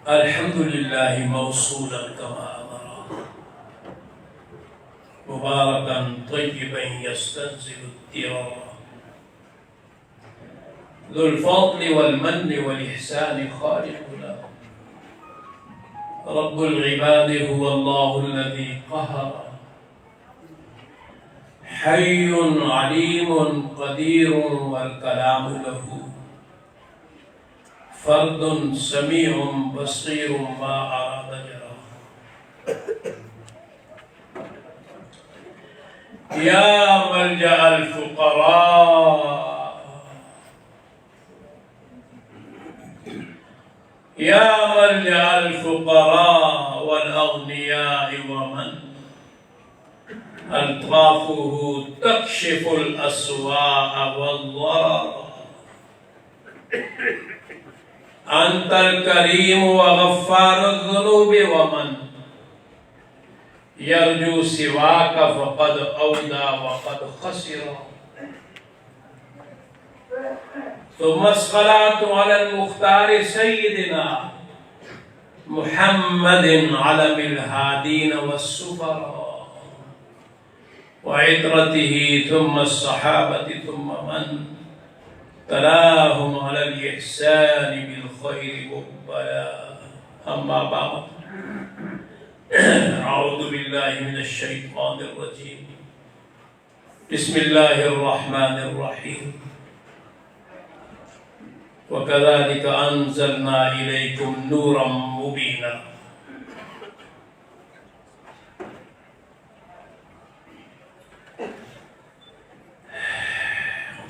الحمد لله موصولا كما أمر مباركا طيبا يستنزل الدرار ذو الفضل والمن والإحسان خالقنا رب العباد هو الله الذي قهر حي عليم قدير والكلام له فرد سميع بصير ما أراد جرى يا ملجأ الفقراء يا ملجأ الفقراء والأغنياء ومن ألطافه تكشف الأسواء والضرر أنت الكريم وغفار الذنوب ومن يرجو سواك فقد أودى وقد خسر ثم الصلاة على المختار سيدنا محمد علم الهادين والسفراء وعترته ثم الصحابة ثم من تلاهم على الإحسان بالخير مقبلا أما بعد أعوذ بالله من الشيطان الرجيم بسم الله الرحمن الرحيم وكذلك أنزلنا إليكم نورا مبينا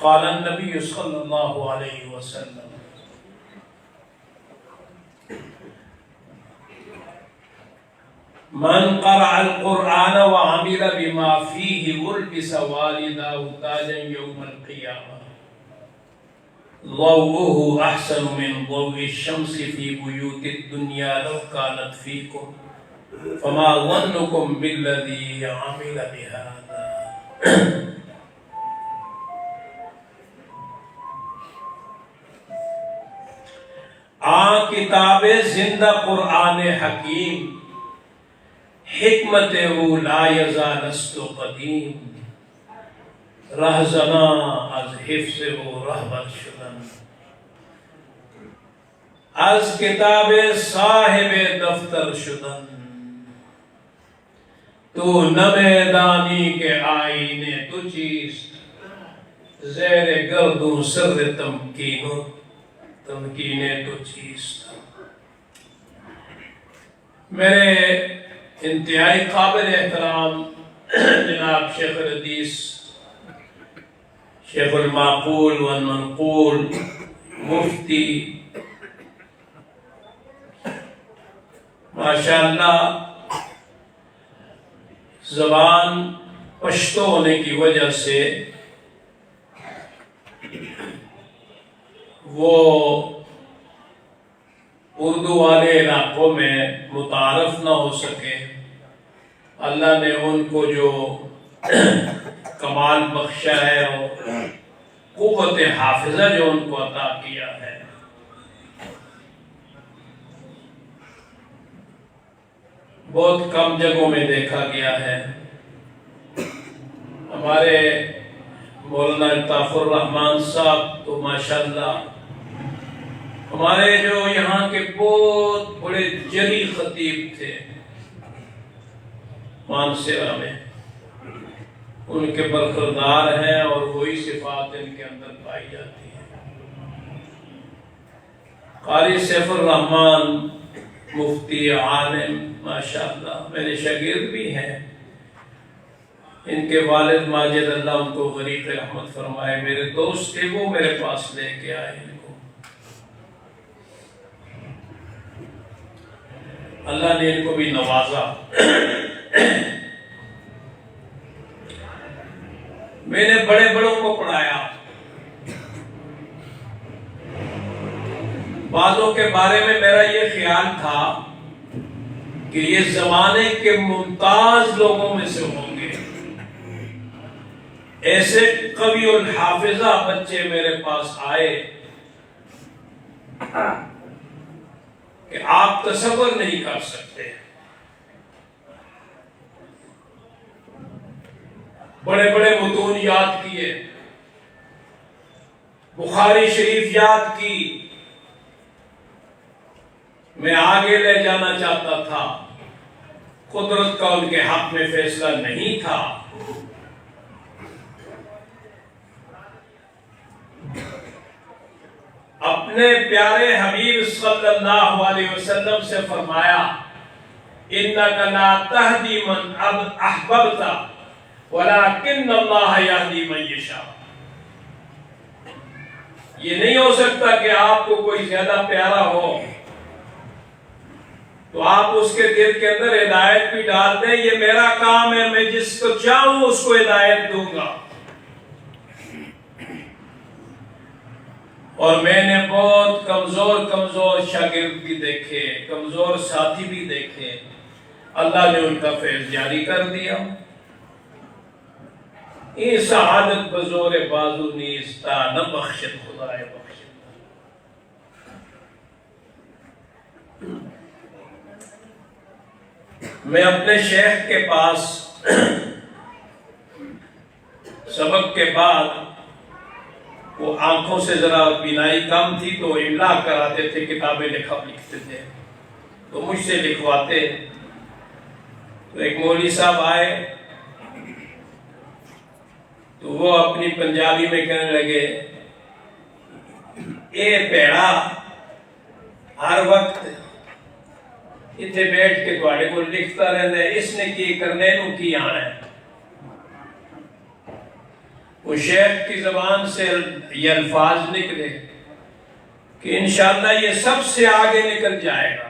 قال النبي صلى الله عليه وسلم من قرأ القرآن وعمل بما فيه ولبس والداه تاجا يوم القيامة ضوءه أحسن من ضوء الشمس في بيوت الدنيا لو كانت فيكم فما ظنكم بالذي عمل بهذا کتاب زندہ قرآن حکیم حکمت او لا یزال است قدیم رهزنا از حفظ او رهبر شدن از کتاب صاحب دفتر شدن تو نمیدانی کے آئینے تو چیست زیر گردوں سر تمکینوں تمکینے تو چیست میرے انتہائی قابل احترام جناب شیخ الحدیث شیخ المعقول والمنقول مفتی ماشاءاللہ زبان پشتو ہونے کی وجہ سے وہ اردو والے علاقوں میں متعارف نہ ہو سکے اللہ نے ان کو جو کمال بخشا ہے اور قوت حافظہ جو ان کو عطا کیا ہے بہت کم جگہوں میں دیکھا گیا ہے ہمارے مولانا الطاف الرحمان صاحب تو ماشاءاللہ ہمارے جو یہاں کے بہت بڑے جلی خطیب تھے مانسرہ میں ان کے برخوردار ہیں اور وہی صفات ان کے اندر پائی جاتی ہیں قاری سیف الرحمان مفتی عالم ماشاءاللہ میرے شاگرد بھی ہیں ان کے والد ماجد اللہ ان کو غریق رحمت فرمائے میرے دوست تھے وہ میرے پاس لے کے آئے ان کو اللہ نے ان کو بھی نوازا میں نے بڑے بڑوں کو پڑھایا بعضوں کے بارے میں میرا یہ خیال تھا کہ یہ زمانے کے ممتاز لوگوں میں سے ہوں گے ایسے قوی الحافظہ بچے میرے پاس آئے کہ آپ تصور نہیں کر سکتے۔ بڑے بڑے متون یاد کیے، بخاری شریف یاد کی۔ میں آگے لے جانا چاہتا تھا، قدرت کا ان کے حق میں فیصلہ نہیں تھا۔ اپنے پیارے حبیب صلی اللہ علیہ وسلم سے فرمایا، اِنَّكَ لَا تَهْدِي مَنْ أَحْبَبْتَ وَلَكِنَّ اللَّهَ يَهْدِي مَن يَشَاءُ۔ یہ نہیں ہو سکتا کہ آپ کو کوئی زیادہ پیارا ہو تو آپ اس کے دل کے اندر ہدایت بھی ڈال دیں۔ یہ میرا کام ہے، میں جس کو چاہوں اس کو ہدایت دوں گا۔ اور میں نے بہت کمزور شاگرد بھی دیکھے، کمزور ساتھی بھی دیکھے، اللہ نے ان کا فیض جاری کر دیا۔ یہ سعادت بزور بازو نیستا، نہ بخشت خدائے بخشت۔ میں اپنے شیخ کے پاس سبق کے بعد، وہ آنکھوں سے ذرا بینائی کم تھی تو املا کراتے تھے، کتابیں لکھتے تھے، تو مجھ سے لکھواتے۔ تو ایک مولوی صاحب آئے تو وہ اپنی پنجابی میں کہنے لگے، اے پیڑا ہر وقت اتنے بیٹھ کے تواڈے کو لکھتا رہتا ہے، اس نے کی کرنے نو کی آنا ہے۔ وہ شیخ کی زبان سے یہ الفاظ نکلے کہ انشاءاللہ یہ سب سے آگے نکل جائے گا۔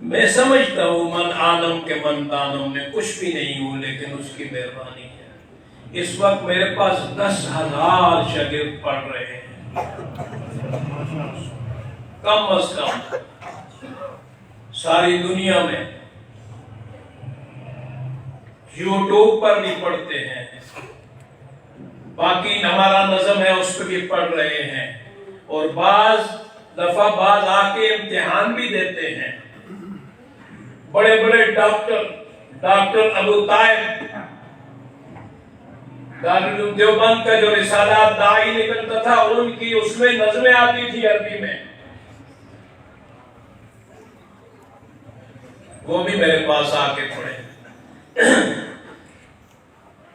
میں سمجھتا ہوں من آدم کے من دانم میں کچھ بھی نہیں ہوں، لیکن اس کی مہربانی ہے۔ اس وقت میرے پاس 10,000 شاگرد پڑھ رہے ہیں، کم از کم ساری دنیا میں۔ یوٹیوب پر بھی پڑھتے ہیں، باقی ہمارا نظم ہے اس پہ بھی پڑھ رہے ہیں، اور بعض دفعہ بعض آ کے امتحان بھی دیتے ہیں۔ بڑے بڑے ڈاکٹر ابو طائب دارالعلوم دیوبند کا جو رسالہ دائی نکلتا تھا، ان کی اس میں نظمیں آتی تھی عربی میں، وہ بھی میرے پاس آ کے پڑھے۔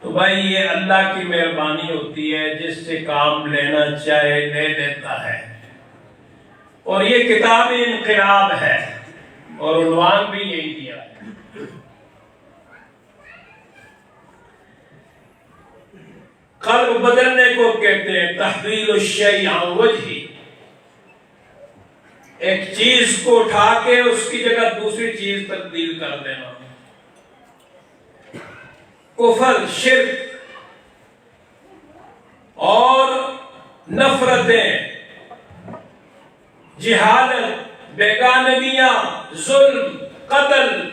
تو بھائی یہ اللہ کی مہربانی ہوتی ہے، جس سے کام لینا چاہے لے لیتا ہے۔ اور یہ کتاب انقلاب ہے، اور عنوان بھی یہی دیا ہے۔ قلب بدلنے کو کہتے ہیں تحویل الشیء عن وجہہ، ایک چیز کو اٹھا کے اس کی جگہ دوسری چیز تبدیل کر دینا۔ کفر، شرک اور نفرتیں، جہالت، بیگانگیاں، ظلم، قتل،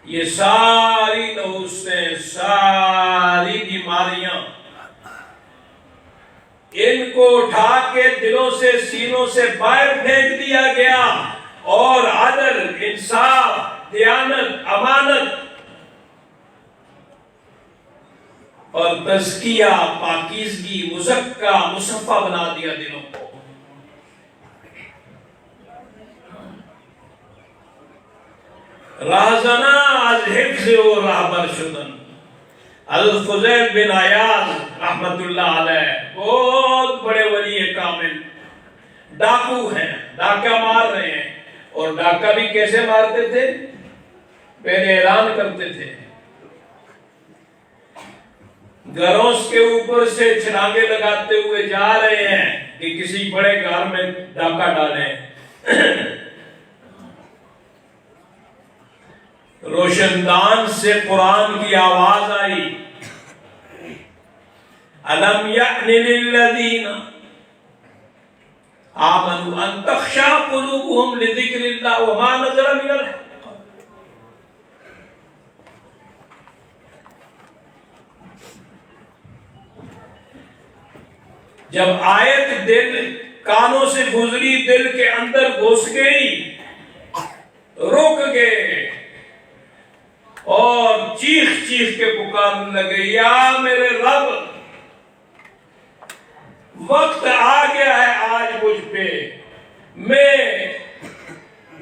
یہ ساری نحوستیں، ساری بیماریاں، ان کو اٹھا کے دلوں سے، سینوں سے باہر پھینک دیا گیا، اور عدل، انصاف، دیانت، امانت اور تزکیہ، پاکیزگی، مزکہ، مصفہ بنا دیا دلوں کو۔ راہزنا از حفظ و راہبر شدن، الفضیل بن عیاض رحمت اللہ علیہ بہت بڑے ولی کامل، ڈاکو ہیں، ڈاکہ مار رہے ہیں۔ اور ڈاکہ بھی کیسے مارتے تھے؟ پہلے اعلان کرتے تھے، گھروں کے اوپر سے چھلانگے لگاتے ہوئے جا رہے ہیں کہ کسی بڑے گھر میں ڈاکہ ڈالیں۔ روشن دان سے قرآن کی آواز آئی، أَلَمْ يَأْنِ لِلَّذِينَ آمَنُوا أَن تَخْشَعَ قُلُوبُهُمْ لِذِكْرِ اللَّهِ وَمَا نَزَلَ مِنَ الْحَقِّ۔ جب آیت دل کانوں سے گزری، دل کے اندر گھس گئی، رک گئے اور چیخ چیخ کے پکارنے لگے، یا میرے رب، وقت آ گیا ہے آج مجھ پہ، میں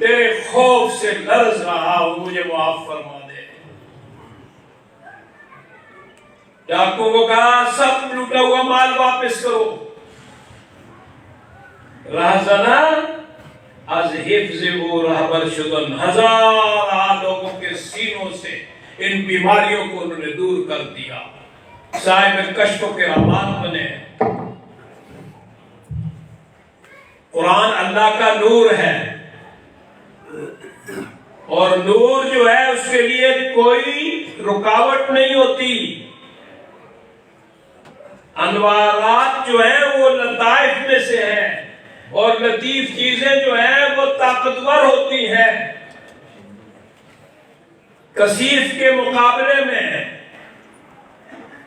تیرے خوف سے لرز رہا ہوں، مجھے معاف فرما دے۔ ڈاکو کو کہا سب لوٹا ہوا مال واپس کرو۔ رہزنا از حفظ و رہبر شدن، ہزار لوگوں کے سینوں سے ان بیماریوں کو انہوں نے دور کر دیا، صاحب کشف و کرامات بنے۔ قرآن اللہ کا نور ہے، اور نور جو ہے اس کے لیے کوئی رکاوٹ نہیں ہوتی۔ انوارات جو ہیں وہ لطائف میں سے ہیں، اور لطیف چیزیں جو ہیں وہ طاقتور ہوتی ہیں کثیف کے مقابلے میں۔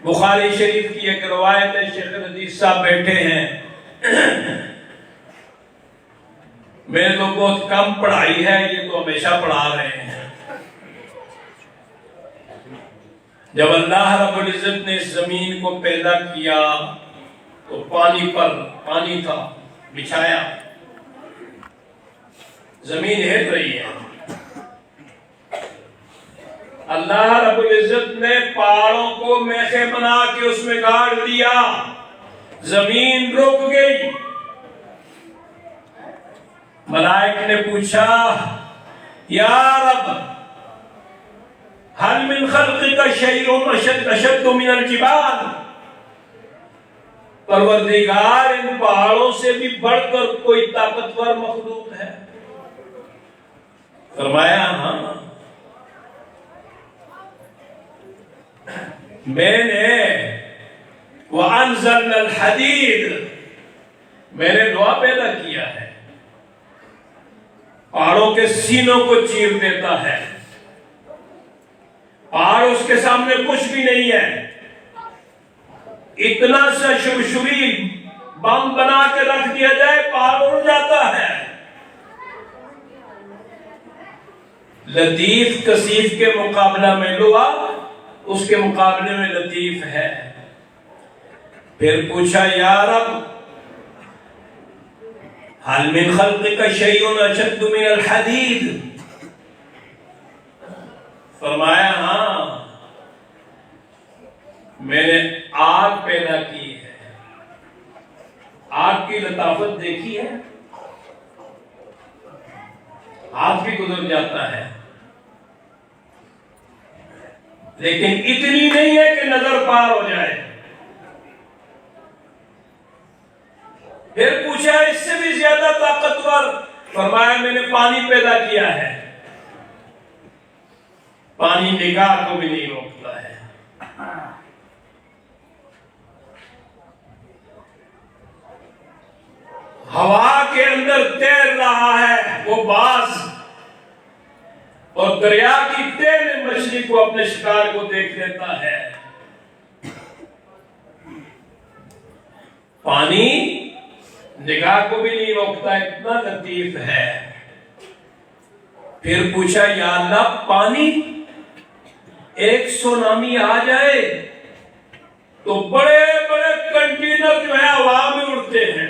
بخاری شریف کی ایک روایت ہے، شیخ حدیث صاحب بیٹھے ہیں، میں تو بہت کم پڑھائی ہے، یہ تو ہمیشہ پڑھا رہے ہیں۔ جب اللہ رب العزت نے اس زمین کو پیدا کیا تو پانی تھا بچھایا، زمین ہل رہی ہے۔ اللہ رب العزت نے پہاڑوں کو میخیں بنا کے اس میں گاڑ دیا، زمین رک گئی۔ ملائک نے پوچھا، یا رب هل من خلقك شيء اشد من الجبال، پروردگار ان پہاڑوں سے بھی بڑھ کر کوئی طاقتور مخلوق ہے؟ فرمایا ہاں، میں نے وَأَنزَلْنَا الْحَدِيدَ، میں نے لوہا پیدا کیا ہے، پہاڑوں کے سینوں کو چیر دیتا ہے، پہاڑ اس کے سامنے کچھ بھی نہیں ہے، اتنا سا شبشبی بم بنا کے رکھ دیا جائے پہاڑ اڑ جاتا ہے۔ لطیف کثیف کے مقابلہ میں لوہا اس کے مقابلے میں لطیف ہے۔ پھر پوچھا، یا رب هل من خلقك شيء اشد من الحديد، فرمایا ہاں، میں نے آگ پیدا کی ہے۔ آگ کی لطافت دیکھی ہے، ہاتھ بھی گزر جاتا ہے، لیکن اتنی نہیں ہے کہ نظر پار ہو جائے۔ پھر پوچھا اس سے بھی زیادہ طاقتور، فرمایا میں نے پانی پیدا کیا ہے، پانی نگاہ کو بھی نہیں روکتا ہے۔ ہوا کے اندر تیر رہا ہے وہ باز، اور دریا کی تیر میں مچھلی کو اپنے شکار کو دیکھ لیتا ہے۔ پانی نگاہ کو بھی نہیں روکتا، اتنا لطیف ہے۔ پھر پوچھا، یا اللہ پانی ایک سونامی آ جائے تو بڑے بڑے کنٹینر جو ہے ہوا میں اڑتے ہیں،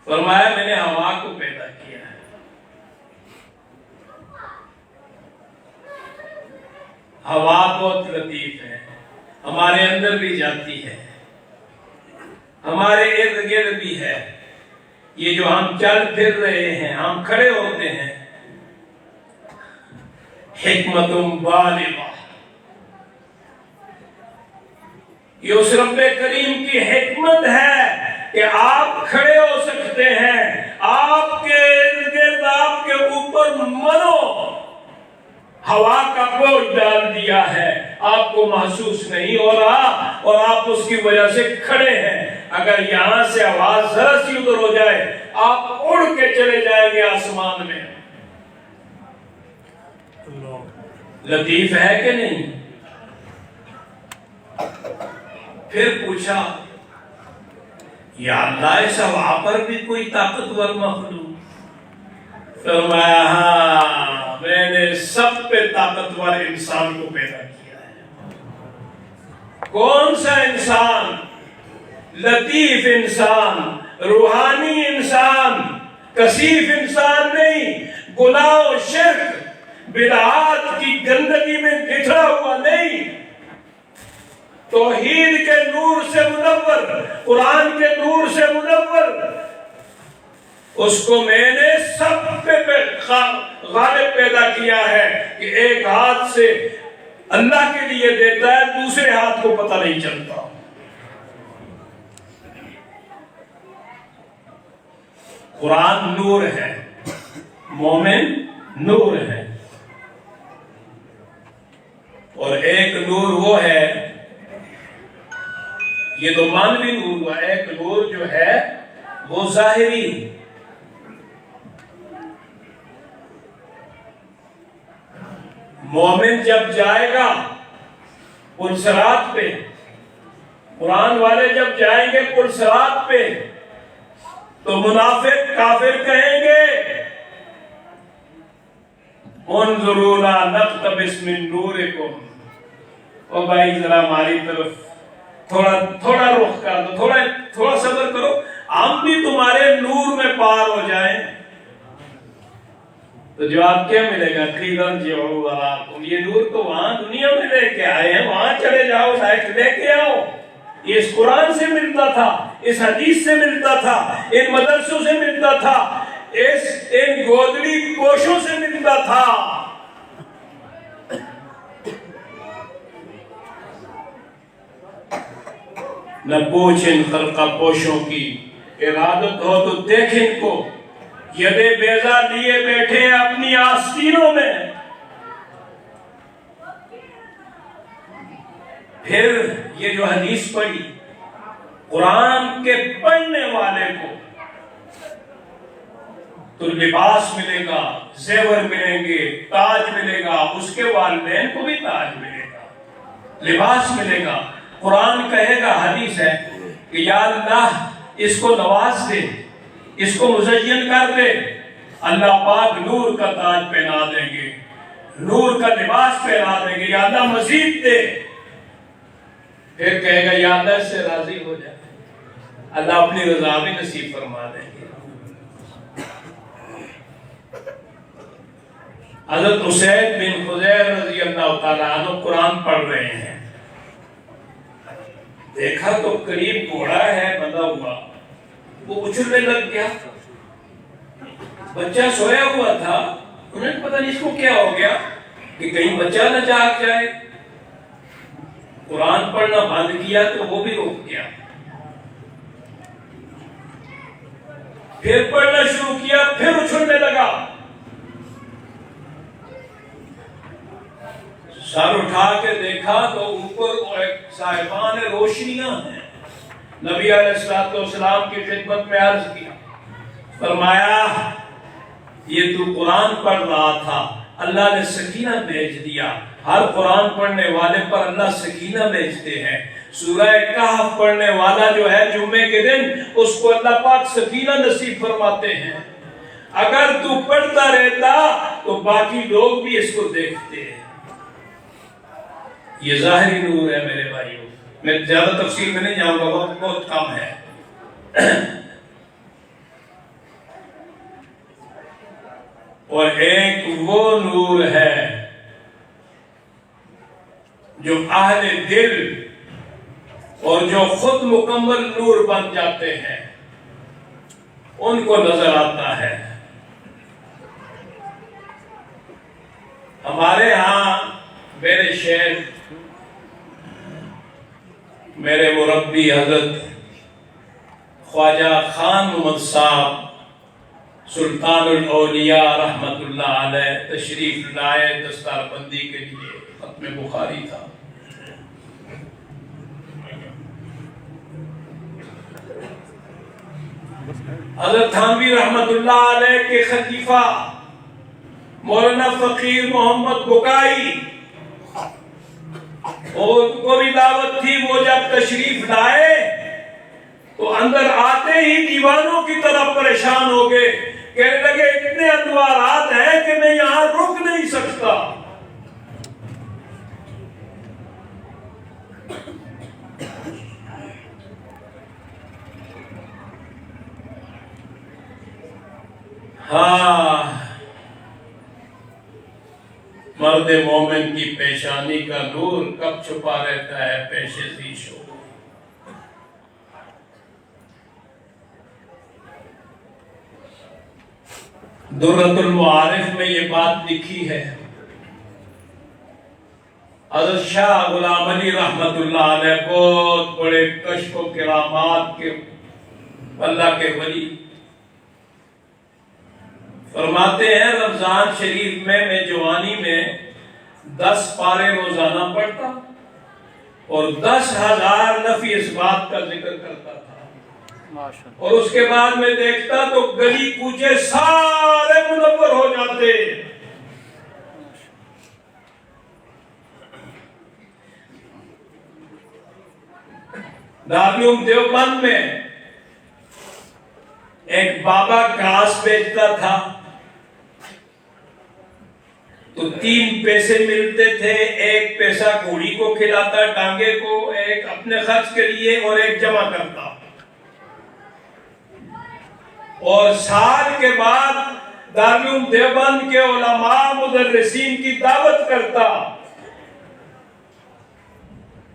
فرمایا میں نے ہوا کو پیدا کیا ہے۔ ہوا بہت لطیف ہے، ہمارے اندر بھی جاتی ہے، ہمارے ارد گرد بھی ہے۔ یہ جو ہم چل پھر رہے ہیں، ہم کھڑے ہوتے ہیں، حکمت بالغہ، یہ اس رب کریم کی حکمت ہے کہ آپ کھڑے ہو سکتے ہیں، آپ کے ارد گرد آپ کے اوپر منو ہوا کا بوجھ ڈال دیا ہے، آپ کو محسوس نہیں ہو رہا اور آپ اس کی وجہ سے کھڑے ہیں۔ اگر یہاں سے آواز ذرا سی ادھر ہو جائے آپ اڑ کے چلے جائیں گے آسمان میں۔ لطیف ہے کہ نہیں؟ پھر پوچھا یا اللہ ایسا وہاں پر بھی کوئی طاقتور مخلوق؟ فرمایا ہاں میں نے سب پہ طاقتور انسان کو پیدا کیا ہے۔ کون سا انسان؟ لطیف انسان، روحانی انسان، کثیف انسان نہیں، گناہ و شرک بدعات کی گندگی میں بکھرا ہوا نہیں، توحید کے نور سے منور، قرآن کے نور سے منور، اس کو میں نے سب پہ غالب پیدا کیا ہے کہ ایک ہاتھ سے اللہ کے لیے دیتا ہے، دوسرے ہاتھ کو پتہ نہیں چلتا۔ قرآن نور ہے، مومن نور ہے، اور ایک نور وہ ہے، یہ تو مانوی نور ہوا، ایک نور جو ہے وہ ظاہری۔ مومن جب جائے گا پلسرات پہ، قرآن والے جب جائیں گے پلسرات پہ، تو منافق کافر کہیں گے انظرونا نقتبس من نورکم، او بھائی ذرا ہماری طرف تھوڑا رخ کر دو، تھوڑا صبر کرو، ہم بھی تمہارے نور میں پار ہو جائیں۔ تو جواب کیا ملے گا؟ قیل ارجعوا وراءکم، یہ نور تو وہاں دنیا میں لے کے آئے ہیں، وہاں چلے جاؤ، لائٹ لے کے آؤ۔ یہ اس قرآن سے ملتا تھا، اس حدیث سے ملتا تھا، ان مدرسوں سے ملتا تھا، ان گودڑی پوشوں سے ملتا تھا۔ نہ پوچھ ان خرقہ پوشوں کی، ارادت ہو تو دیکھ ان کو، یدے بیضا لیے بیٹھے ہیں اپنی آستینوں میں۔ پھر یہ جو حدیث پڑھی، قرآن کے پڑھنے والے کو تو لباس ملے گا، زیور ملیں گے، تاج ملے گا، اس کے والدین کو بھی تاج ملے گا، لباس ملے گا۔ قرآن کہے گا، حدیث ہے کہ یا اللہ اس کو نواز دے، اس کو مزین کر دے، اللہ پاک نور کا تاج پہنا دیں گے، نور کا لباس پہنا دیں گے، یا اللہ مزید دے۔ پھر کہے گا یا اللہ اس سے راضی ہو جائے، اللہ اپنی رضا بھی نصیب فرما دیں گے۔ حضرت اسید بن خضیر رضی اللہ تعالیٰ عنہ قرآن پڑھ رہے ہیں، دیکھا تو قریب گھوڑا ہے بندھا ہوا، وہ اچھلنے لگ گیا، بچہ سویا ہوا تھا، انہیں پتہ نہیں اس کو کیا ہو گیا کہ کہیں بچہ نہ جاگ جائے، قرآن پڑھنا بند کیا تو وہ بھی رک گیا، پھر پڑھنا شروع کیا، پھر اچھلنے لگا، سر اٹھا کے دیکھا تو اوپر ایک صاحبان روشنیاں ہیں۔ نبی علیہ السلام کی خدمت میں عرض کیا، فرمایا یہ تو قرآن پڑھ رہا تھا، اللہ نے سکینہ بھیج دیا، ہر قرآن پڑھنے والے پر اللہ سکینہ بھیجتے ہیں۔ سورہ کہف پڑھنے والا جو ہے جمعے کے دن، اس کو اللہ پاک سکینہ نصیب فرماتے ہیں۔ اگر تو پڑھتا رہتا تو باقی لوگ بھی اس کو دیکھتے ہیں۔ یہ ظاہری نور ہے میرے بھائیوں، میں زیادہ تفصیل میں نہیں جاؤں گا، وقت بہت کم ہے۔ اور ایک وہ نور ہے جو اہل دل اور جو خود مکمل نور بن جاتے ہیں ان کو نظر آتا ہے۔ ہمارے ہاں میرے شیخ، میرے مربی حضرت خواجہ خان محمد صاحب سلطان الاولیاء رحمت اللہ علیہ تشریف لائے دستار بندی کے لیے، ختم بخاری تھا۔ حضرت تھانوی رحمت اللہ علیہ کے خلیفہ مولانا فقیر محمد بکائی اور کو بھی دعوت تھی. وہ جب تشریف لائے تو اندر آتے ہی دیوانوں کی طرح پریشان ہو گئے. کہنے لگے اتنے انوارات ہیں کہ میں یہاں رک نہیں سکتا. ہاں، مرد مومن کی پیشانی کا نور کب چھپا رہتا ہے پیش زیش ہو. درۃ المعارف میں یہ بات لکھی ہے. حضرت شاہ غلام علی رحمت اللہ علیہ بہت بڑے کشف و کرامات کے اللہ کے ولی، فرماتے ہیں رمضان شریف میں جوانی میں 10 پارے روزانہ پڑھتا اور 10,000 نفی اس بات کا ذکر کرتا تھا. اور اس کے بعد میں دیکھتا تو گلی کوچے سارے منور ہو جاتے. دارالعلوم دیوبند میں ایک بابا گھاس بیچتا تھا تو 3 پیسے ملتے تھے. 1 پیسہ گھوڑی کو کھلاتا، ٹانگے کو، 1 اپنے خرچ کے لیے اور 1 جمع کرتا. اور سال کے بعد دارالعلوم دیوبند کے علماء مدرسین کی دعوت کرتا.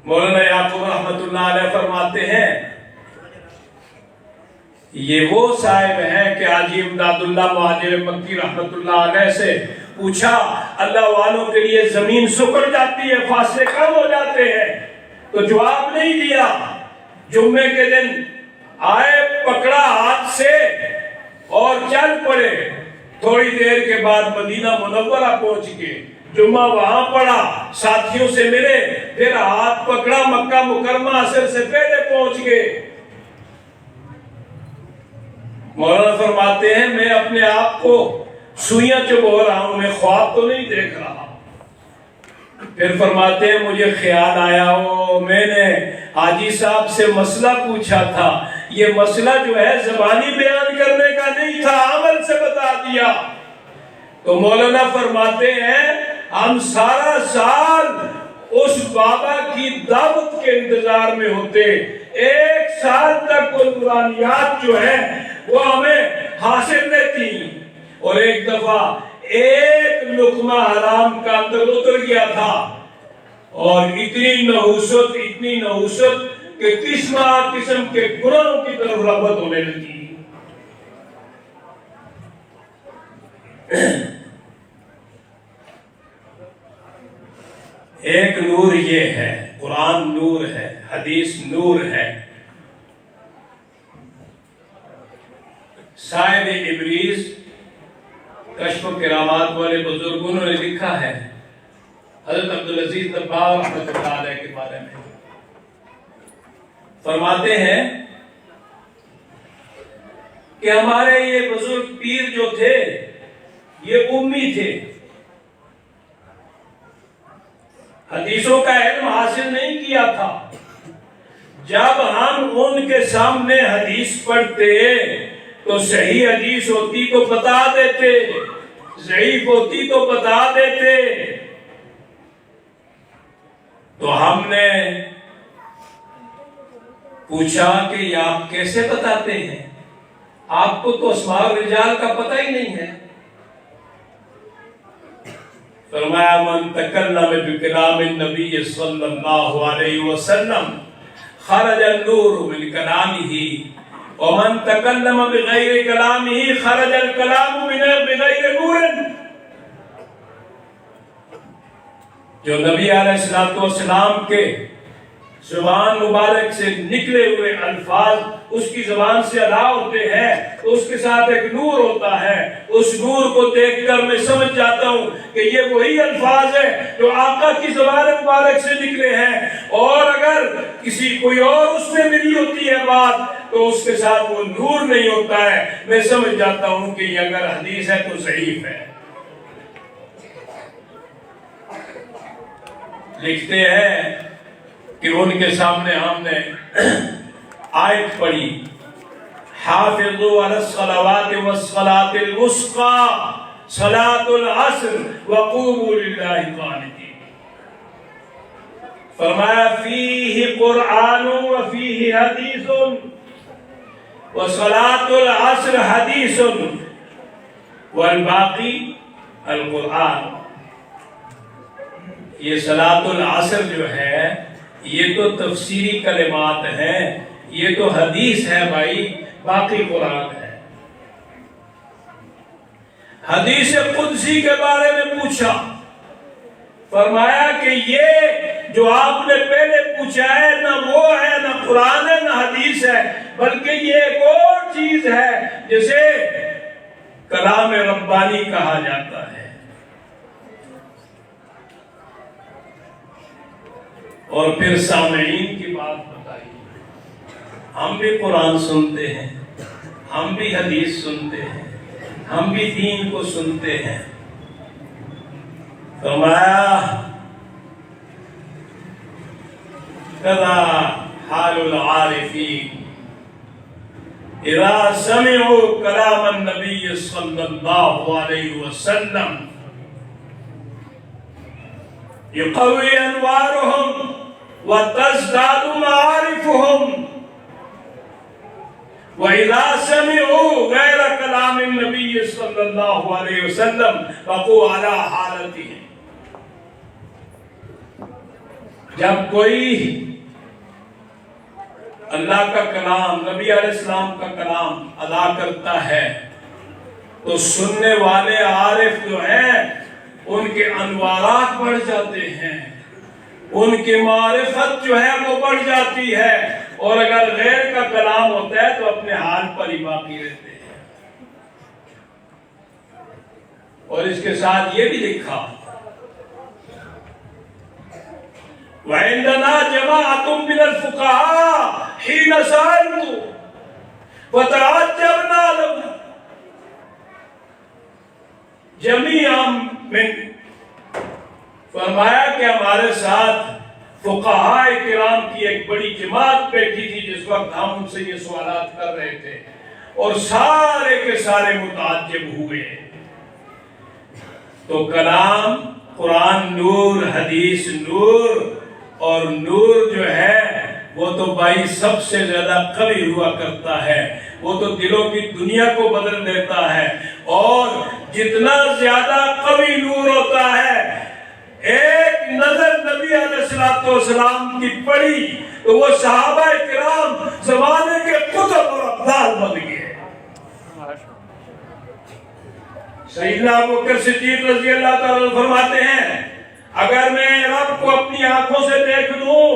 مولانا یعقوب رحمت اللہ علیہ فرماتے ہیں یہ وہ صاحب ہیں کہ حاجی امداد اللہ مہاجر مکی رحمت اللہ علیہ سے پوچھا اللہ والوں کے لیے زمین سکڑ جاتی ہے، فاصلے کم ہو جاتے ہیں، تو جواب نہیں دیا. جمعے کے دن آئے، پکڑا ہاتھ سے اور چل پڑے. تھوڑی دیر کے بعد مدینہ منورہ پہنچ گئے. جمعہ وہاں پڑھا، ساتھیوں سے ملے، پھر ہاتھ پکڑا، مکہ مکرمہ عصر سے پہلے پہنچ گئے. مولانا فرماتے ہیں میں اپنے آپ کو سوئیاں چبھو رہا ہوں، میں خواب تو نہیں دیکھ رہا. پھر فرماتے ہیں مجھے خیال آیا میں نے حاجی صاحب سے مسئلہ پوچھا تھا، یہ مسئلہ جو ہے زبانی بیان کرنے کا نہیں تھا، عمل سے بتا دیا. تو مولانا فرماتے ہیں ہم سارا سال اس بابا کی دعوت کے انتظار میں ہوتے. 1 سال تک وہ نورانیات جو ہے وہ ہمیں حاصل رہتی. اور ایک دفعہ 1 لقمہ حرام کا اندر اتر گیا تھا اور اتنی نحوست کہ قسم کے گناہوں کی طرف رغبت ہونے لگی. ایک نور یہ ہے، قرآن نور ہے، حدیث نور ہے. صاحب ابریز کشف و کرامات والے بزرگوں نے لکھا ہے حضرت عبدالعزیز نباغ رحمۃ اللہ علیہ کے بارے میں. فرماتے ہیں کہ ہمارے یہ بزرگ پیر جو تھے یہ امی تھے، حدیثوں کا علم حاصل نہیں کیا تھا. جب ہم ان کے سامنے حدیث پڑھتے تو صحیح حدیث ہوتی تو بتا دیتے، ضعیف ہوتی تو بتا دیتے. تو ہم نے پوچھا کہ یہ آپ کیسے بتاتے ہیں، آپ کو تو اسماء الرجال کا پتہ ہی نہیں ہے. فرمایا من تکلم بکلام النبی صلی اللہ علیہ وسلم خرج النور من کلامہ ومن تکلم بغیر کلامہ خرج الکلام بغیر نور. جو نبی علیہ السلام کے زبان مبارک سے نکلے ہوئے الفاظ اس کی زبان سے ادا ہوتے ہیں تو اس کے ساتھ ایک نور ہوتا ہے. اس نور کو دیکھ کر میں سمجھ جاتا ہوں کہ یہ وہی الفاظ ہیں جو آقا کی زبان مبارک سے نکلے ہیں. اور اگر کسی کوئی اور اس میں ملی ہوتی ہے بات تو اس کے ساتھ وہ نور نہیں ہوتا ہے. میں سمجھ جاتا ہوں کہ یہ اگر حدیث ہے تو ضعیف ہے. لکھتے ہیں کہ ان کے سامنے ہم نے آیت پڑھی حافظوا علی الصلوات والصلاۃ الوسطی صلاۃ العصر وقوموا للہ قانتین. فرمایا فیہ قرآن وفیہ حدیث وصلاۃ العصر حدیث والباقی القرآن. یہ صلاۃ العصر جو ہے یہ تو تفسیری کلمات ہیں، یہ تو حدیث ہے بھائی، باقی قرآن ہے. حدیث قدسی کے بارے میں پوچھا، فرمایا کہ یہ جو آپ نے پہلے پوچھا ہے نہ وہ ہے، نہ قرآن ہے، نہ حدیث ہے، بلکہ یہ ایک اور چیز ہے جسے کلام ربانی کہا جاتا ہے. اور پھر سامعین کی بات بتائی. ہم بھی قرآن سنتے ہیں، ہم بھی حدیث سنتے ہیں، ہم بھی دین کو سنتے ہیں. فرمایا کذا حال العارفین اذا سمعوا کلام النبی صلی اللہ علیہ وسلم یقوی انوارهم وتزداد معارفهم وَإِذَا سَمِعُوا غَيْرَ كَلَامِ النَّبِيِّ صلی اللہ علیہ وسلم بقوا علی حالتهم. جب کوئی اللہ کا کلام، نبی علیہ السلام کا کلام ادا کرتا ہے تو سننے والے عارف جو ہیں ان کے انوارات بڑھ جاتے ہیں، ان کی معرفت جو ہے وہ بڑھ جاتی ہے، اور اگر غیر کا کلام ہوتا ہے تو اپنے حال پر ہی باقی رہتے ہیں. اور اس کے ساتھ یہ بھی لکھا وَعِنْدَنَا جَمَاعَةٌ مِّنَ الْفُقَهَاءِ حِينَ سَأَلْتُ فَتَعَجَّبْنَا لَهُ جَمِيعًا مِّن. فرمایا کہ ہمارے ساتھ فقہاء کرام کی ایک بڑی جماعت بیٹھی تھی جس وقت ہم ان سے یہ سوالات کر رہے تھے، اور سارے کے سارے متعجب ہوئے. تو کلام قرآن نور، حدیث نور، اور نور جو ہے وہ تو بھائی سب سے زیادہ قوی ہوا کرتا ہے، وہ تو دلوں کی دنیا کو بدل دیتا ہے. اور جتنا زیادہ قوی نور ہوتا ہے، ایک نظر نبی علیہ السلام کی پڑی تو وہ صحابہ کرام زمانے کے قطب اور ابدال بن گئے. سیدنا ابوبکر صدیق رضی اللہ تعالیٰ فرماتے ہیں اگر میں رب کو اپنی آنکھوں سے دیکھ لوں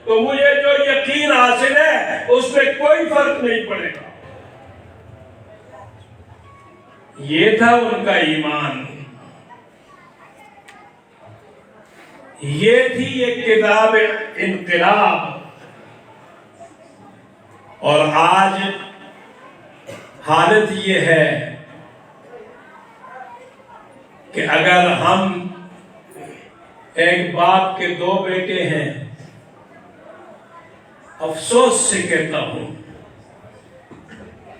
تو مجھے جو یقین حاصل ہے اس میں کوئی فرق نہیں پڑے گا. یہ تھا ان کا ایمان، یہ تھی ایک کتاب انقلاب. اور آج حالت یہ ہے کہ اگر ہم ایک باپ کے دو بیٹے ہیں، افسوس سے کہتا ہوں،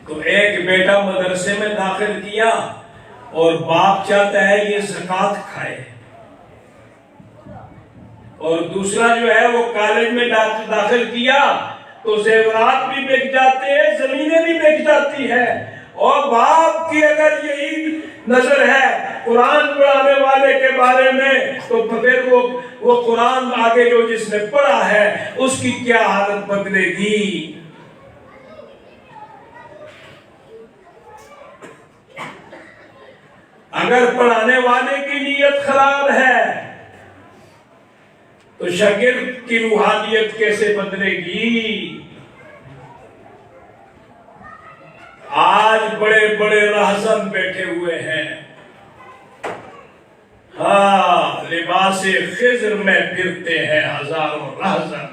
تو ایک بیٹا مدرسے میں داخل کیا اور باپ چاہتا ہے یہ زکوٰۃ کھائے، اور دوسرا جو ہے وہ کالج میں داخل کیا تو زیورات بھی بک جاتے ہیں، زمینیں بھی بک جاتی ہے. اور باپ کی اگر یہی نظر ہے قرآن پڑھانے والے کے بارے میں تو پھر وہ قرآن آگے جو جس نے پڑھا ہے اس کی کیا حالت بدلے گی. اگر پڑھانے والے کی نیت خراب ہے تو شاگرد کی روحانیت کیسے بدلے گی. آج بڑے بڑے رہزن بیٹھے ہوئے ہیں، ہاں لباس خضر میں پھرتے ہیں ہزاروں رہزن،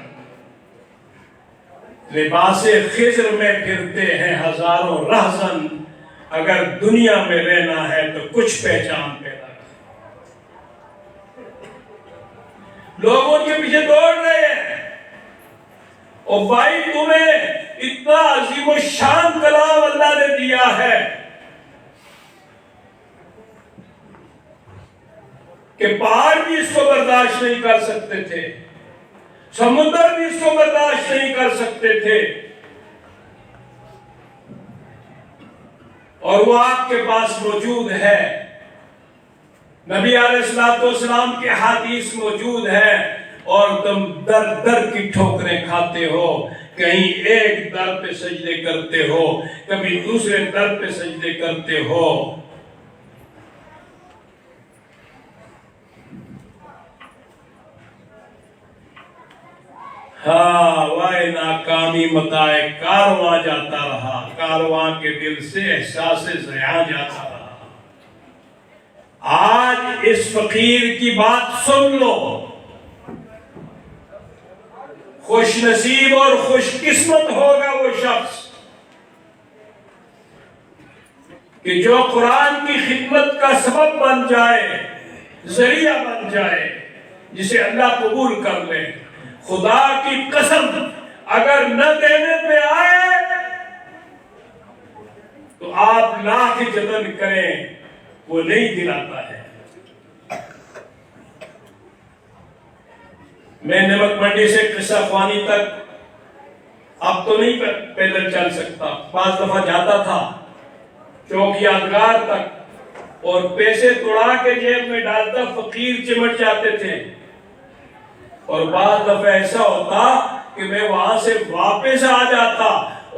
لباس خضر میں پھرتے ہیں ہزاروں رہزن. اگر دنیا میں رہنا ہے تو کچھ پہچان پیدا کر. لوگ ان کے پیچھے دوڑ رہے ہیں. اور بھائی تمہیں اتنا عظیم الشان کلام اللہ نے دیا ہے کہ پہاڑ بھی اس کو برداشت نہیں کر سکتے تھے, سمندر بھی اس کو برداشت نہیں کر سکتے تھے, اور وہ آپ کے پاس موجود ہے. نبی علیہ الصلوۃ والسلام کے حدیث موجود ہے, اور تم در در کی ٹھوکریں کھاتے ہو. کہیں ایک در پہ سجدے کرتے ہو, کبھی دوسرے در پہ سجدے کرتے ہو. ہاں وائے ناکامی متائے کارواں جاتا رہا, کارواں کے دل سے احساس ضیاع جاتا رہا. آج اس فقیر کی بات سن لو. خوش نصیب اور خوش قسمت ہوگا وہ شخص کہ جو قرآن کی خدمت کا سبب بن جائے, ذریعہ بن جائے, جسے اللہ قبول کر لے. خدا کی قسم اگر نہ دینے پہ آئے تو آپ لاکھ جتن کریں وہ نہیں دلاتا ہے. میں نمک منڈی سے قصہ خوانی تک اب تو نہیں پیدل چل سکتا, 5 دفعہ جاتا تھا چوک یادگار تک, اور پیسے توڑا کے جیب میں ڈالتا, فقیر چمٹ جاتے تھے. اور بعض دفعہ ایسا ہوتا کہ میں وہاں سے واپس آ جاتا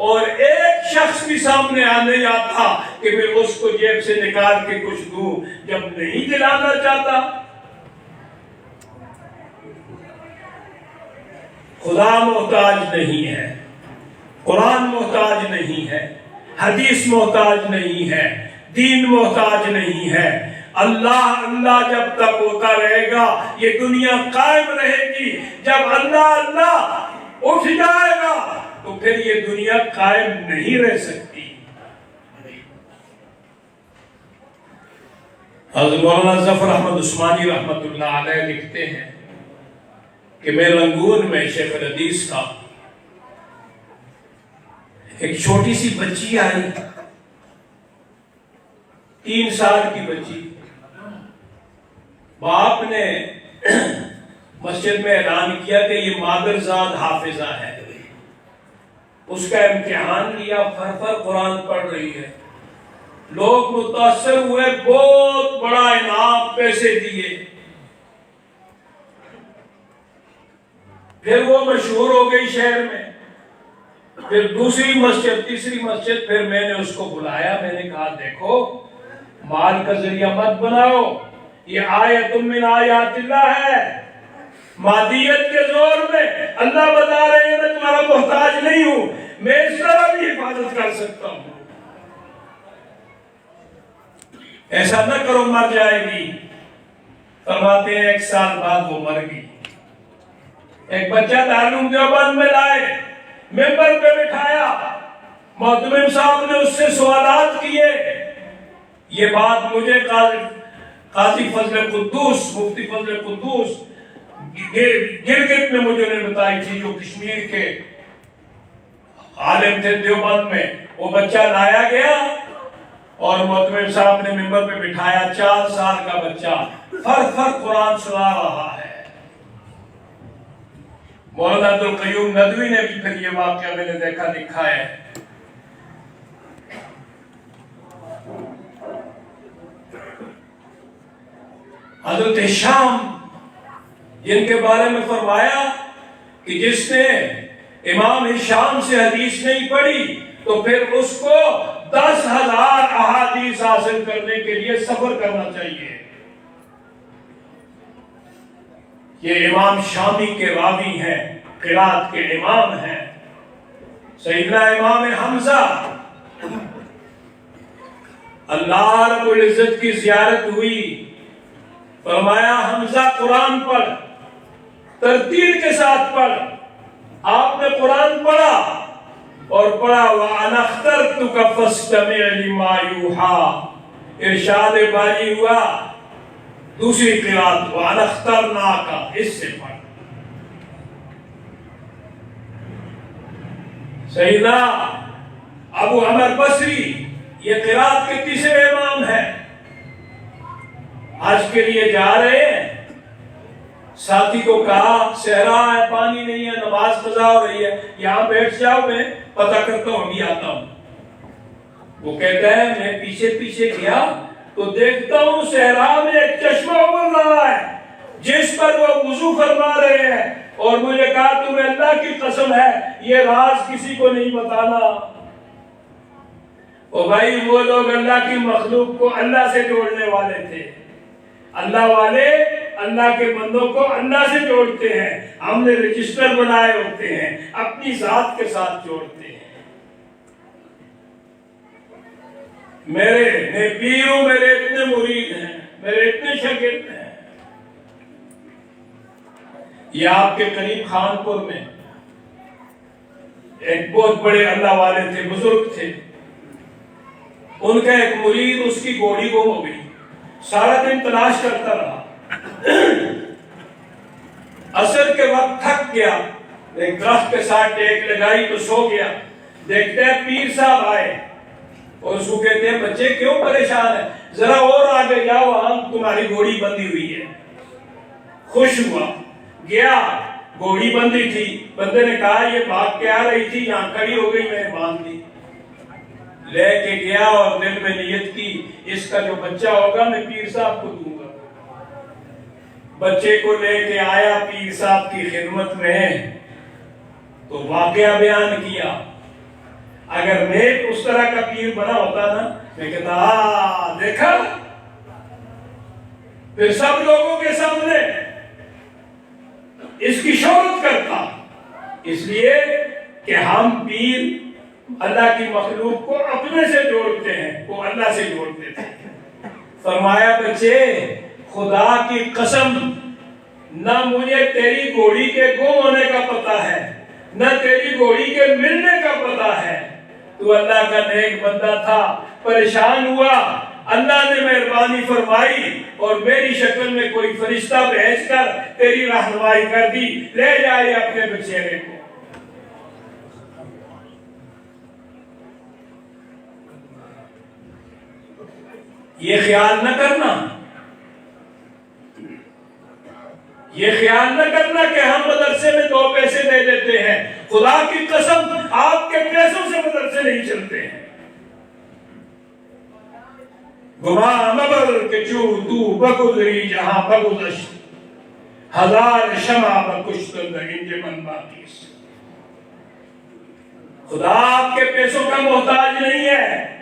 اور ایک شخص بھی سامنے آنے آتا کہ میں اس کو جیب سے نکال کے کچھ دوں. جب نہیں دلانا چاہتا, خدا محتاج نہیں ہے, قرآن محتاج نہیں ہے, حدیث محتاج نہیں ہے, دین محتاج نہیں ہے. اللہ اللہ جب تک ہوتا رہے گا یہ دنیا قائم رہے گی. جب اللہ اللہ اٹھ جائے گا تو پھر یہ دنیا قائم نہیں رہ سکتی. حضرت مولانا ظفر احمد عثمانی رحمت اللہ علیہ لکھتے ہیں کہ میں رنگون میں شیخ الحدیث کا ایک چھوٹی سی بچی آئی, 3 سال کی بچی. باپ نے مسجد میں اعلان کیا کہ یہ مادرزاد حافظہ ہے. اس کا امتحان لیا, فر قرآن پڑھ رہی ہے. لوگ متاثر ہوئے, بہت بڑا انعام پیسے دیے. پھر وہ مشہور ہو گئی شہر میں. پھر دوسری مسجد, تیسری مسجد, پھر میں نے اس کو بلایا. میں نے کہا دیکھو مال کا ذریعہ مت بناؤ, یہ آیت من آیات اللہ ہے. مادیت کے زور میں اللہ بتا رہے ہیں میں تمہارا محتاج نہیں ہوں, میں اس طرح بھی حفاظت کر سکتا ہوں. ایسا نہ کرو مر جائے گی. فرماتے ہیں 1 سال بعد وہ مر گئی. ایک بچہ دارالعلوم دیوبند میں لائے, ممبر پہ بٹھایا, محتمم صاحب نے اس سے سوالات کیے. یہ بات مجھے قاضی فضل قدوس, مفتی فضل قدوس گلگت میں مجھے نے بتائی تھی, جو کشمیر کے عالم تھے دیوبند میں. وہ بچہ لایا گیا اور محتمم صاحب نے ممبر پہ بٹھایا. 4 سال کا بچہ فر قرآن سنا رہا ہے. مولانا عبدالقیوم ندوی نے بھی پھر یہ واقعہ میں نے دیکھا لکھا ہے. حضرت ہشام جن کے بارے میں فرمایا کہ جس نے امام ہشام سے حدیث نہیں پڑھی تو پھر اس کو 10,000 احادیث حاصل کرنے کے لیے سفر کرنا چاہیے. یہ امام شامی کے راوی ہیں, قرات کے امام ہیں. سیدنا امام حمزہ, اللہ رب العزت کی زیارت ہوئی, فرمایا حمزہ قرآن پڑھ, ترتیل کے ساتھ پڑھ. آپ نے قرآن پڑھا اور پڑھا وَأَنَا اخْتَرْتُكَ فَاسْتَمِعْ لِمَا يُوحَىٰ. ارشاد باری ہوا دوسری قرات وَأَنَا اخْتَرْنَاكَ، اس سے پڑھ. سیدنا ابو عمر بصری یہ قرات کے تیسرے امام ہیں. حج کے لیے جا رہے ہیں، ساتھی کو کہا صحرا ہے، پانی نہیں ہے، نماز قضا ہو رہی ہے، یہاں بیٹھ جاؤ، میں پتہ کرتا ہوں، ابھی آتا ہوں. وہ کہتا ہے میں پیچھے پیچھے گیا تو دیکھتا ہوں صحرا میں ایک چشمہ ابل رہا ہے جس پر وہ وضو فرما رہے ہیں، اور مجھے کہا تمہیں اللہ کی قسم ہے یہ راز کسی کو نہیں بتانا. او بھائی وہ لوگ اللہ کی مخلوق کو اللہ سے جوڑنے والے تھے. اللہ والے اللہ کے بندوں کو اللہ سے جوڑتے ہیں. ہم نے رجسٹر بنائے ہوتے ہیں، اپنی ذات کے ساتھ جوڑتے ہیں. میں پیر ہوں، میرے اتنے مرید ہیں، میرے اتنے شاگرد ہیں. یہ آپ کے قریب خانپور میں ایک بہت بڑے اللہ والے تھے، بزرگ تھے. ان کا ایک مرید، اس کی گھوڑی گم ہو گئی، سارا دن تلاش کرتا رہا. عصر کے وقت تھک گیا، ایک درخت کے ساتھ ٹیک لگائی تو سو گیا. دیکھتے ہیں پیر صاحب آئے اور اس کو کہتے ہیں بچے کیوں پریشان ہے، ذرا اور آگے جاؤ، وہاں تمہاری گھوڑی بندھی ہوئی ہے. خوش ہوا، گیا، گھوڑی بندھی تھی. بندے نے کہا یہ بھاگ کے آ رہی تھی، یہاں کھڑی ہو گئی، میں نے باندھ دی. لے کے گیا اور دل میں نیت کی اس کا جو بچہ ہوگا میں پیر صاحب کو دوں گا. بچے کو لے کے آیا پیر صاحب کی خدمت میں تو واقعہ بیان کیا. اگر میں اس طرح کا پیر بنا ہوتا نا، میں کہتا دیکھا، پھر سب لوگوں کے سامنے اس کی شہرت کرتا. اس لیے کہ ہم پیر اللہ کی مخلوق کو اپنے سے جوڑتے ہیں، وہ اللہ سے جوڑتے تھے. فرمایا بچے خدا کی قسم، نہ مجھے تیری گھوڑی کے گم ہونے کا پتہ ہے، نہ تیری گھوڑی کے ملنے کا پتہ ہے. تو اللہ کا نیک بندہ تھا، پریشان ہوا، اللہ نے مہربانی فرمائی اور میری شکل میں کوئی فرشتہ بھیج کر تیری رہنمائی کر دی، لے جائے اپنے بچیرے کو. یہ خیال نہ کرنا، یہ خیال نہ کرنا کہ ہم مدرسے میں 2 پیسے دے دیتے ہیں. خدا کی قسم آپ کے پیسوں سے مدرسے نہیں چلتے ہیں. گما مبر کے چو تو بگذری جہاں بگذشت، ہزار شمع بکشتن انجمن باقی. خدا آپ کے پیسوں کا محتاج نہیں ہے.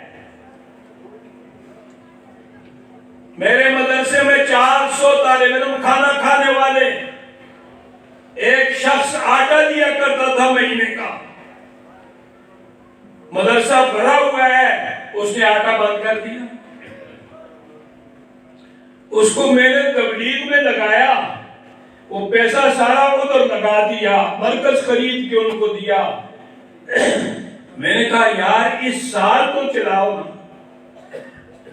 میرے مدرسے میں 400 طالب علم کھانا کھانے والے، ایک شخص آٹا دیا کرتا تھا مہینے کا. مدرسہ بھرا ہوا ہے، اس نے آٹا بند کر دیا. اس کو میں نے تبلیغ میں لگایا، وہ پیسہ سارا ادھر لگا دیا، مرکز خرید کے ان کو دیا. میں نے کہا یار اس سال تو چلاؤ نا،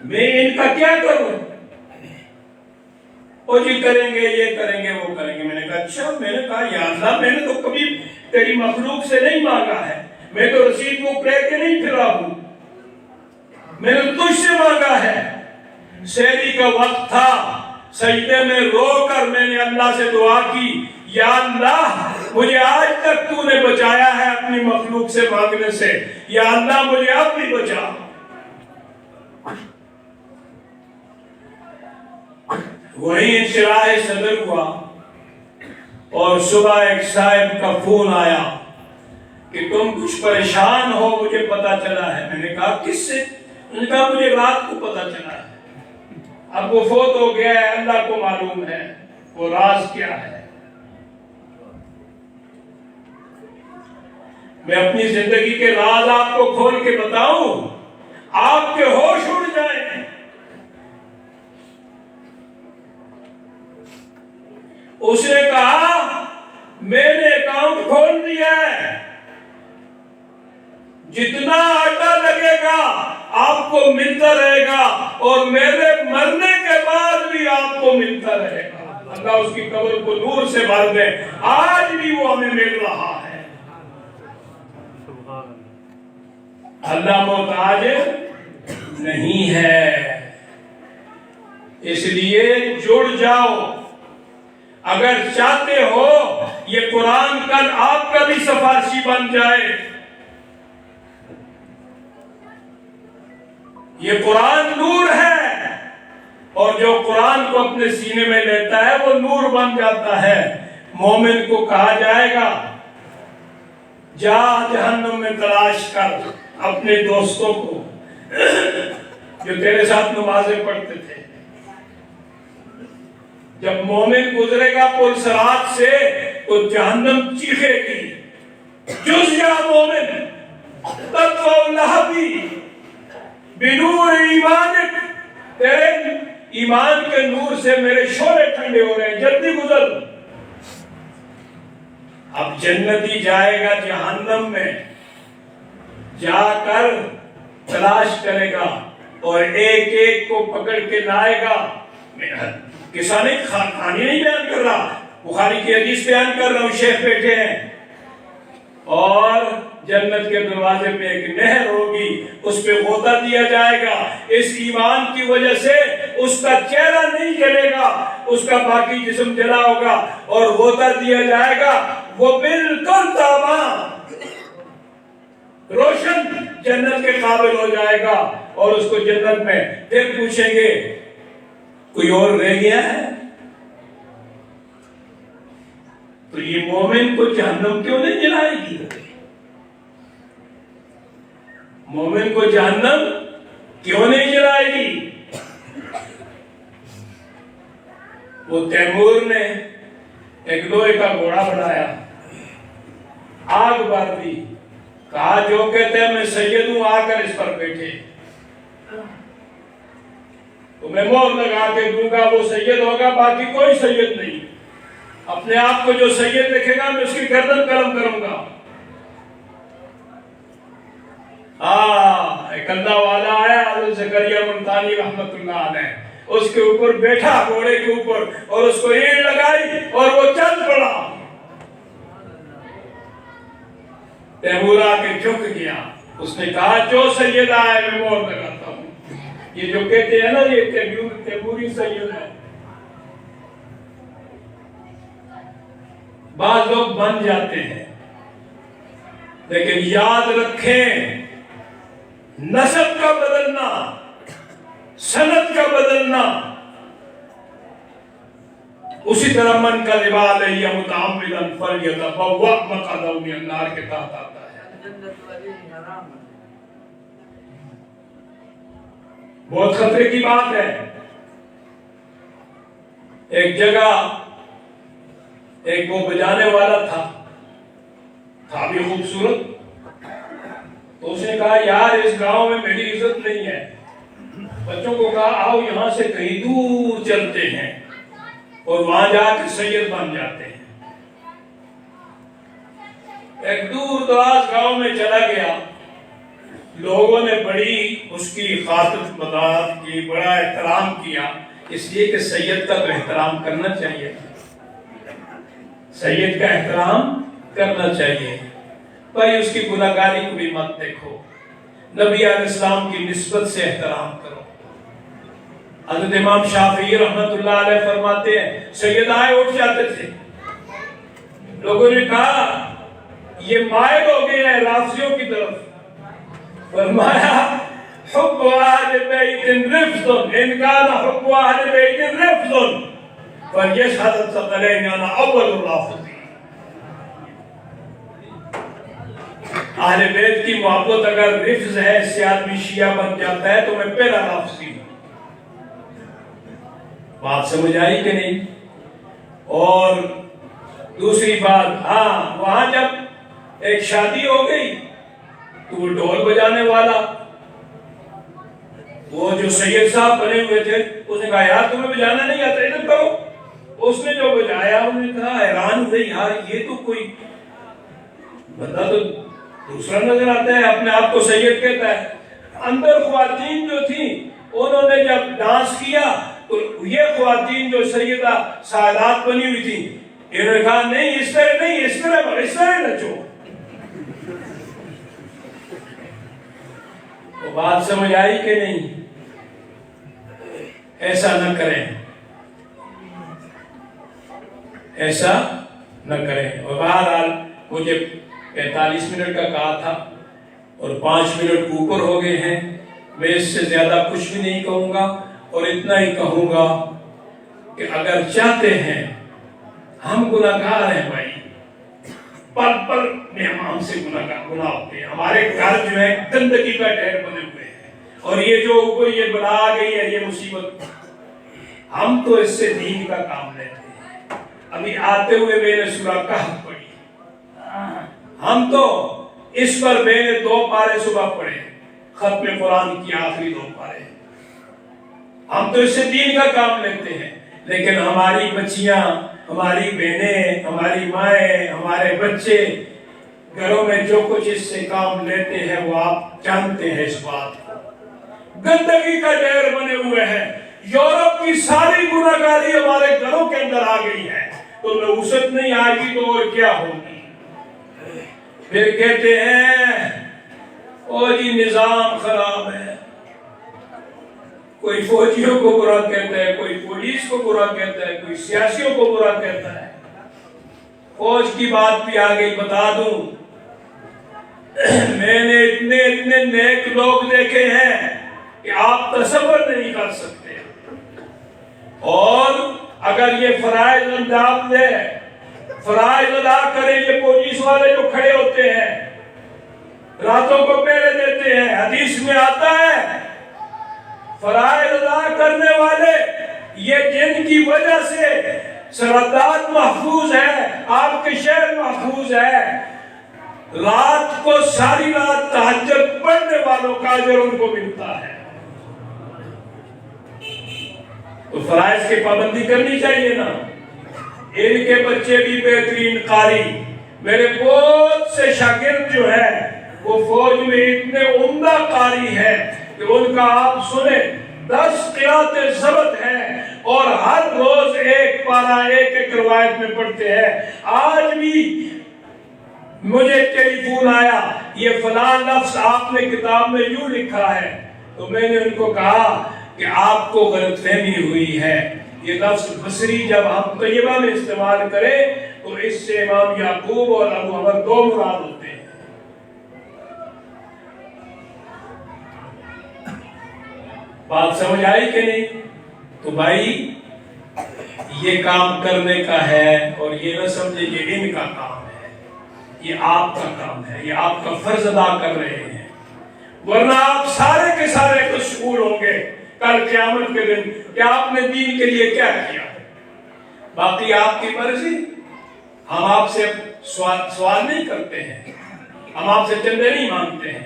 میں ان کا کیا کروں؟ وہ جی کریں گے، یہ کریں گے، وہ کریں گے. میں نے کہا اچھا. میں نے کہا یا اللہ میں نے تو کبھی تیری مخلوق سے نہیں مانگا ہے، میں تو رسید بک لے کے نہیں پھرا ہوں، میں نے تجھ سے مانگا ہے. سحری کا وقت تھا، سجدے میں رو کر میں نے اللہ سے دعا کی، یا اللہ مجھے آج تک تو نے بچایا ہے اپنی مخلوق سے مانگنے سے، یا اللہ مجھے اب بھی بچا. وہی انشراح صدر ہوا اور صبح ایک صاحب کا فون آیا کہ تم کچھ پریشان ہو، مجھے پتا چلا ہے. میں نے کہا کس سے؟ انہوں نے کہا مجھے رات کو پتا چلا ہے. اب وہ فوت ہو گیا ہے، اللہ کو معلوم ہے وہ راز کیا ہے. میں اپنی زندگی کے راز آپ کو کھول کے بتاؤں، آپ کے ہوش اڑ جائیں. اس نے کہا میں نے اکاؤنٹ کھول دیا ہے، جتنا آٹا لگے گا آپ کو ملتا رہے گا، اور میرے مرنے کے بعد بھی بھی آپ کو ملتا رہے گا. اللہ اس کی قبر کو نور سے بھر دے. آج بھی وہ ہمیں مل رہا ہے. اللہ محتاج نہیں ہے. اس لیے جڑ جاؤ. اگر چاہتے ہو یہ قرآن کل آپ کا بھی سفارشی بن جائے. یہ قرآن نور ہے اور جو قرآن کو اپنے سینے میں لیتا ہے وہ نور بن جاتا ہے. مومن کو کہا جائے گا جا جہنم میں تلاش کر اپنے دوستوں کو جو تیرے ساتھ نمازیں پڑھتے تھے. جب مومن گزرے گا پل صراط سے تو جہنم چیخے گی جز یا مومن تطفئ لہبی بنور ایمانک. تیرے ایمان کے نور سے میرے شعلے ٹھنڈے ہو رہے ہیں, جلدی گزر. اب جنتی جائے گا جہنم میں, جا کر تلاش کرے گا اور ایک ایک کو پکڑ کے لائے گا. قصہ نہیں, کہانی نہیں بیان کر رہا, بخاری کی حدیث بیان کر رہا ہوں. شیخ بیٹھے ہیں اور جنت کے دروازے پہ ایک نہر ہوگی, اس پہ غوطہ دیا جائے گا. اس ایمان کی وجہ سے اس کا چہرہ نہیں جلے گا, اس کا باقی جسم جلا ہوگا اور غوطہ دیا جائے گا. وہ بالکل تاباں روشن جنت کے قابل ہو جائے گا اور اس کو جنت میں پھر پوچھیں گے کوئی اور رہ گیا ہے؟ تو یہ مومن کو جہنم کیوں نہیں جلائے گی؟ مومن کو جہنم کیوں نہیں جلائے گی؟ وہ تیمور نے ایک لوہے کا گھوڑا بنایا, آگ بھر دی, کہا جو کہتے ہیں میں سید ہوں آ کر اس پر بیٹھے, تو میں مہر لگا کے دوں گا وہ سید ہوگا, باقی کوئی سید نہیں. اپنے آپ کو جو سید دیکھے گا میں اس کی گردن قلم کروں گا. ایک اللہ والا آیا حضرت زکریا ملتانی رحمت اللہ علیہ, اس کے اوپر بیٹھا گھوڑے کے اوپر اور اس کو اینٹ لگائی اور وہ چل پڑا. تیمور آ کے جھک گیا, اس نے کہا جو سید آئے میں مہر لگاتا ہوں. یہ جو کہتے ہیں نا یہ تیموری سید ہے. بعض لوگ بن جاتے ہیں, لیکن یاد رکھیں نسب کا بدلنا, سند کا بدلنا, اسی طرح من کا لبال ہے یا متعمدا فلیتبوأ مقعدہ من النار کے تحت آتا ہے. بہت خطرے کی بات ہے. ایک جگہ ایک وہ بجانے والا تھا بھی خوبصورت, تو اس نے کہا یار اس گاؤں میں میری عزت نہیں ہے. بچوں کو کہا آؤ یہاں سے کہیں دور چلتے ہیں اور وہاں جا کے سید بن جاتے ہیں. ایک دور دراز گاؤں میں چلا گیا, لوگوں نے بڑی اس کی خاطر مداحت کی, بڑا احترام کیا, اس لیے کہ سید کا تو احترام کرنا چاہیے, سید کا احترام کرنا چاہیے. بھائی اس کی گناہگاری کو بھی مت دیکھو, نبی علیہ السلام کی نسبت سے احترام کرو. حضرت امام شافعی رحمت اللہ علیہ فرماتے ہیں سید آئے اٹھ جاتے تھے, لوگوں نے کہا یہ مائل ہو گئے ہیں رافضیوں کی طرف. فرمایا حب اہل بیت رفض ان کان حب اہل بیت رفض فلیشہد الثقلین انا اول الرافضین. اہل بیت کی محبت اگر رفض ہے, اس سے آدمی شیعہ بن جاتا ہے, تو میں پہلا رافضی ہوں. بات سمجھ آئی کہ نہیں؟ اور دوسری بات, وہاں جب ایک شادی ہو گئی تو وہ ڈھول بجانے والا, وہ جو سید صاحب بنے ہوئے تھے, اس نے کہا یار تمہیں بجانا نہیں آتا, ادھر کرو. اس نے جو بجایا انہوں نے کہا حیران ہوئے یار یہ تو کوئی بندہ تو دوسرا نظر آتا ہے, اپنے آپ کو سید کہتا ہے. اندر خواتین جو تھیں انہوں نے جب ڈانس کیا تو تو یہ خواتین جو سیدہ سعادات بنی ہوئی تھی، انہوں نے کہا نہیں اس طرح نہیں، اس طرح نچو۔ تو بات سمجھ آئی کہ نہیں؟ ایسا نہ کریں، ایسا نہ کریں۔ اور بہرحال مجھے 45 منٹ کا کہا تھا اور 5 منٹ اوپر ہو گئے ہیں، میں اس سے زیادہ کچھ بھی نہیں کہوں گا، اور اتنا ہی کہوں گا کہ اگر چاہتے ہیں، ہم گناہگار ہیں بھائی، پل پل میں ہم سے گناہ ہوتے ہیں، ہمارے گھر جو ہے گندگی کا ڈھیر بنے ہوئے ہیں، اور یہ جو اوپر یہ بلا گئی ہے یہ مصیبت، ہم تو اس سے دین کا کام لیتے ہیں۔ ابھی آتے ہوئے میں نے سورہ کہف پڑھی، ہم تو اس پر میں نے 2 پارے صبح پڑھے، ختم قرآن کی آخری 2 پارے، ہم تو اس سے دین کا کام لیتے ہیں، لیکن ہماری بچیاں، ہماری بہنیں، ہماری مائیں، ہمارے بچے گھروں میں جو کچھ اس سے کام لیتے ہیں وہ آپ جانتے ہیں اس بات کو، گندگی کا ڈھیر بنے ہوئے ہیں۔ یورپ کی ساری گناہگاری ہمارے گھروں کے اندر آ گئی ہے، تو نحوست نہیں آئے گی تو اور کیا ہوگی؟ پھر کہتے ہیں او جی نظام خراب ہے، کوئی فوجیوں کو برا کہتا ہے، کوئی پولیس کو برا کہتا ہے، کوئی سیاسیوں کو برا کہتا ہے۔ فوج کی بات بھی آگئی بتا دوں، میں نے اتنے نیک لوگ دیکھے ہیں کہ آپ تصور نہیں کر سکتے، اور اگر یہ فرائض انجام دے، فرائض ادا کریں، یہ پولیس والے جو کھڑے ہوتے ہیں راتوں کو پہرے دیتے ہیں، حدیث میں آتا ہے فرائض ادا کرنے والے یہ جن کی وجہ سے سرحدات محفوظ ہے، آپ کے شہر محفوظ ہے، رات کو ساری رات تہجد پڑھنے والوں کا اجر ان کو ملتا ہے۔ تو فرائض کی پابندی کرنی چاہیے نا۔ ان کے بچے بھی بہترین قاری، میرے بہت سے شاگرد جو ہے وہ فوج میں اتنے عمدہ قاری ہیں کہ ان کا آپ سنیں 10 قرات ضبط ہے، اور ہر روز ایک پارہ ایک روایت میں پڑھتے ہیں۔ آج بھی مجھے ٹیلی فون آیا، یہ فلاں لفظ آپ نے کتاب میں یوں لکھا ہے، تو میں نے ان کو کہا کہ آپ کو غلط فہمی ہوئی ہے، یہ لفظ بصری جب ہم طیبہ میں استعمال کریں تو اس سے امام یعقوب اور ابو عمر 2 مراد ہوتے ہیں۔ بات سمجھ آئی کہ نہیں؟ تو بھائی یہ کام کرنے کا ہے، اور یہ نہ سمجھے یہ ان کا کام ہے، یہ آپ کا کام ہے، یہ آپ کا فرض ادا کر رہے ہیں، ورنہ آپ سارے کے سارے مشغول ہوں گے کل قیامت کے دن کہ آپ نے دین کے لیے کیا کیا۔ باقی آپ کی مرضی، ہم آپ سے سوال نہیں کرتے ہیں، ہم آپ سے چندے نہیں مانگتے ہیں۔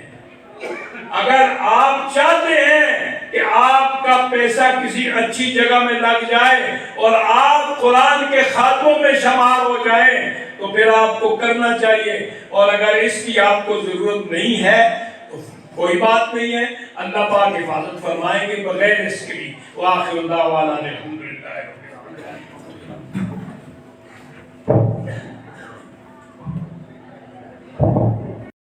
اگر آپ چاہتے ہیں کہ آپ کا پیسہ کسی اچھی جگہ میں لگ جائے اور آپ قرآن کے خاتموں میں شمار ہو جائیں تو پھر آپ کو کرنا چاہیے، اور اگر اس کی آپ کو ضرورت نہیں ہے تو کوئی بات نہیں ہے، اللہ پاک حفاظت فرمائیں گے بغیر اس کے بھی۔ وآخر دعوانا الحمدللہ۔